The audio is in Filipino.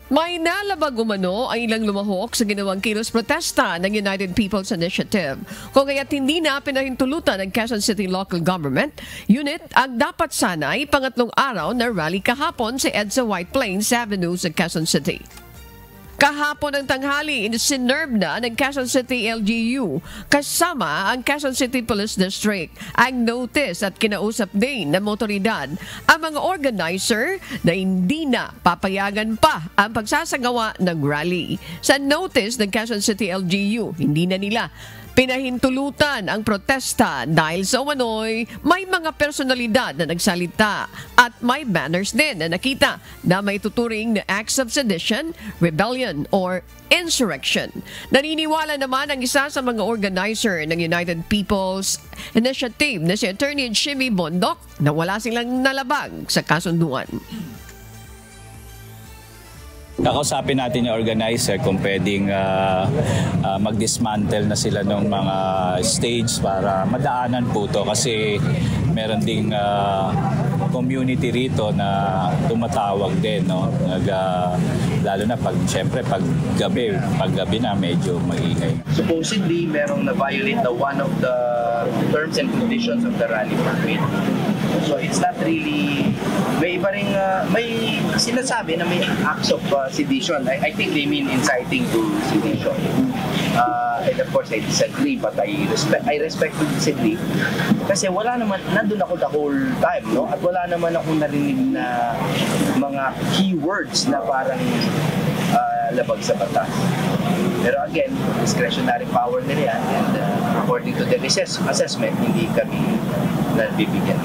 May nalabag umano ang ilang lumahok sa ginawang kilos protesta ng United People's Initiative. Kung kaya't hindi na pinahintulutan ng Quezon City Local Government Unit ang dapat sana ay pangatlong araw na rally kahapon sa EDSA White Plains Avenue sa Quezon City. Kahapon ng tanghali, sinerve na ng Quezon City LGU kasama ang Quezon City Police District ang notice at kinausap din ng motoridad ang mga organizer na hindi na papayagan pa ang pagsasagawa ng rally. Sa notice ng Quezon City LGU, hindi na nila pinahintulutan ang protesta dahil sa umano'y may mga personalidad na nagsalita at may banners din na nakita na may tuturing na acts of sedition, rebellion, or insurrection. Naniniwala naman ang isa sa mga organizer ng United People's Initiative na si Attorney Jimmy Bondok na wala silang nalabag sa kasunduan. Kakausapin natin yung organizer kung pwedeng mag-dismantle na sila ng mga stage para madaanan po to kasi meron ding community rito na tumatawag din, no? Lalo na pag gabi na medyo maingay. Supposedly merong na-violate na one of the terms and conditions of the rally permit. So it's not really, may iba ring, may sinasabi na may acts of sedition. I think they mean inciting to sedition. And of course I disagree, but I respect to disagree. Kasi wala naman, nandun ako the whole time, no? At wala naman akong narinig na mga keywords na parang labag sa batas. Pero again, discretionary power nila yan, and according to the assessment, hindi kami nabibigyan.